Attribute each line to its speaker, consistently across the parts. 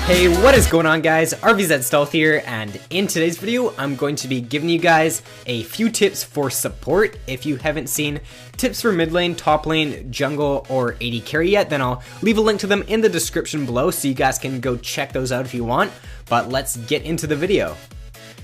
Speaker 1: Hey, what is going on guys? RVZ Stealth here, and in today's video I'm going to be giving you guys a few tips for support. If you haven't seen tips for mid lane, top lane, jungle, or AD carry yet, then I'll leave a link to them in the description below so you guys can go check those out if you want. But let's get into the video.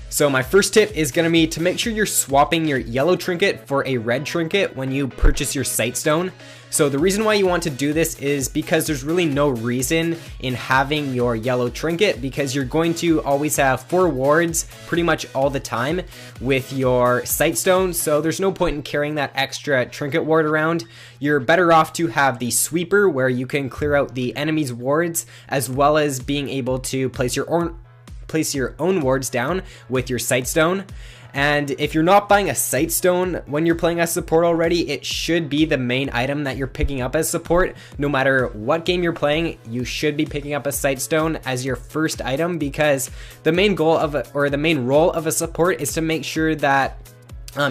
Speaker 1: So my first tip is going to be to make sure you're swapping your yellow trinket for a red trinket when you purchase your Sightstone. So the reason why you want to do this is because there's really no reason in having your yellow trinket, because you're going to always have 4 wards pretty much all the time with your Sightstone, so there's no point in carrying that extra trinket ward around. You're better off to have the sweeper where you can clear out the enemy's wards, as well as being able to place your own wards down with your Sightstone. And if you're not buying a Sightstone when you're playing as support already, it should be the main item that you're picking up as support. No matter what game you're playing, you should be picking up a Sightstone as your first item, because the main goal of the main role of a support is to make sure that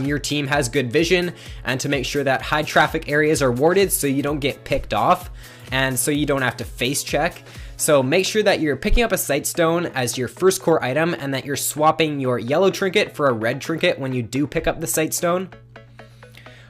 Speaker 1: your team has good vision, and to make sure that high traffic areas are warded so you don't get picked off, and so you don't have to face check. So make sure that you're picking up a Sightstone as your first core item, and that you're swapping your yellow trinket for a red trinket when you do pick up the Sightstone.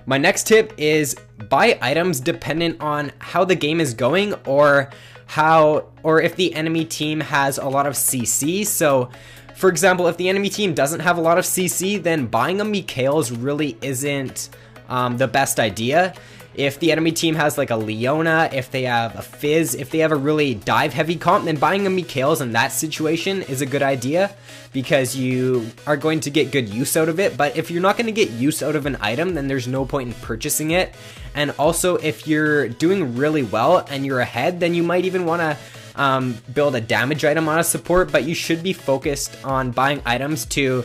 Speaker 1: My next tip is buy items dependent on how the game is going, or if the enemy team has a lot of CC. So for example, if the enemy team doesn't have a lot of CC, then buying a Mikael's really isn't the best idea. If the enemy team has like a Leona, if they have a Fizz, if they have a really dive heavy comp, then buying a Mikael's in that situation is a good idea, because you are going to get good use out of it. But if you're not going to get use out of an item, then there's no point in purchasing it. And also, if you're doing really well and you're ahead, then you might even want to build a damage item on a support, but you should be focused on buying items to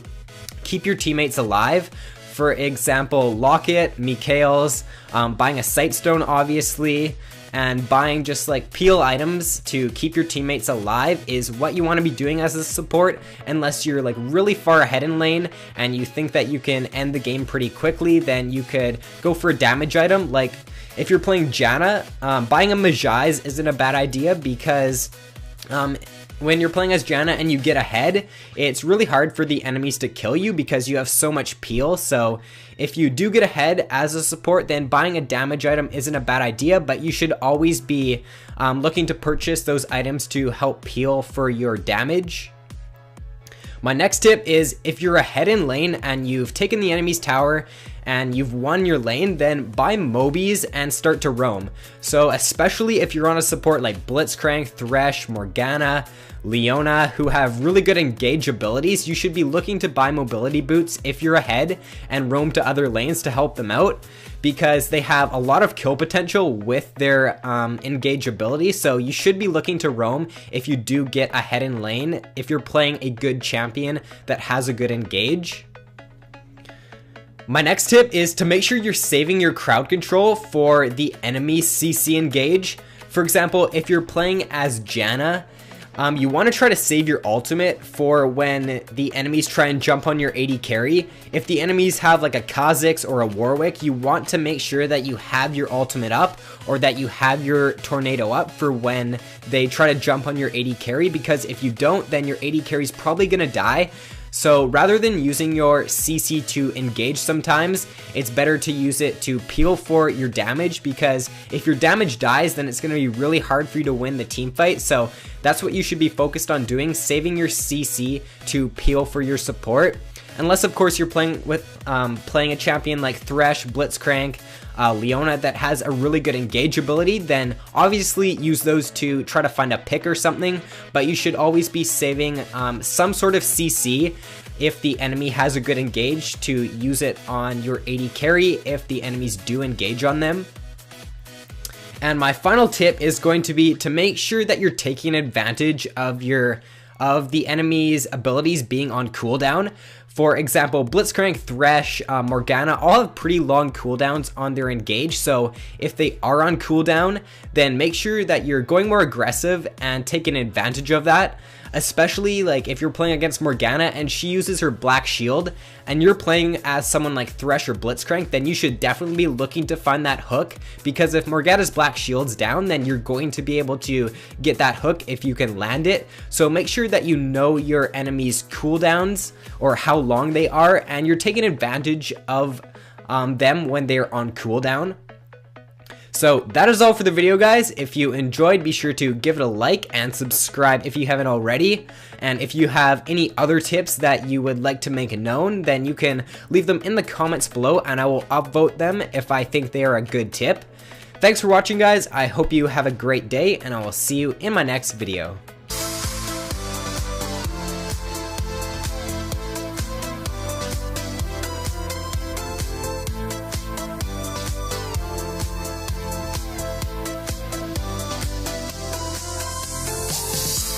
Speaker 1: keep your teammates alive. For example, Locket, Mikael's, buying a Sightstone obviously, and buying just like peel items to keep your teammates alive is what you want to be doing as a support, unless you're like really far ahead in lane and you think that you can end the game pretty quickly. Then you could go for a damage item. Like if you're playing Janna, buying a Mejai's isn't a bad idea, because when you're playing as Janna and you get ahead, it's really hard for the enemies to kill you because you have so much peel. So if you do get ahead as a support, then buying a damage item isn't a bad idea, but you should always be looking to purchase those items to help peel for your damage. My next tip is, if you're ahead in lane and you've taken the enemy's tower and you've won your lane, then buy Mobies and start to roam. So especially if you're on a support like Blitzcrank, Thresh, Morgana, Leona, who have really good engage abilities, you should be looking to buy mobility boots if you're ahead and roam to other lanes to help them out, because they have a lot of kill potential with their engage ability. So you should be looking to roam if you do get ahead in lane, if you're playing a good champion that has a good engage. My next tip is to make sure you're saving your crowd control for the enemy CC engage. For example, if you're playing as Janna, you want to try to save your ultimate for when the enemies try and jump on your AD carry. If the enemies have like a Kha'Zix or a Warwick, you want to make sure that you have your ultimate up, or that you have your tornado up for when they try to jump on your AD carry, because if you don't, then your AD carry is probably going to die. So rather than using your CC to engage sometimes, it's better to use it to peel for your damage, because if your damage dies, then it's going to be really hard for you to win the team fight. So that's what you should be focused on doing, saving your CC to peel for your support. Unless of course you're playing with playing a champion like Thresh, Blitzcrank, Leona that has a really good engage ability, then obviously use those to try to find a pick or something. But you should always be saving some sort of CC if the enemy has a good engage, to use it on your AD carry if the enemies do engage on them. And my final tip is going to be to make sure that you're taking advantage of the enemy's abilities being on cooldown. For example, Blitzcrank, Thresh, Morgana all have pretty long cooldowns on their engage, so if they are on cooldown, then make sure that you're going more aggressive and taking advantage of that. especially like if you're playing against Morgana and she uses her black shield and you're playing as someone like Thresh or Blitzcrank, then you should definitely be looking to find that hook, because if Morgana's black shield's down, then you're going to be able to get that hook if you can land it. So make sure that you know your enemy's cooldowns or how long they are, and you're taking advantage of them when they're on cooldown. So that is all for the video, guys. If you enjoyed, be sure to give it a like and subscribe if you haven't already. And if you have any other tips that you would like to make known, then you can leave them in the comments below and I will upvote them if I think they are a good tip. Thanks for watching, guys. I hope you have a great day and I will see you in my next video.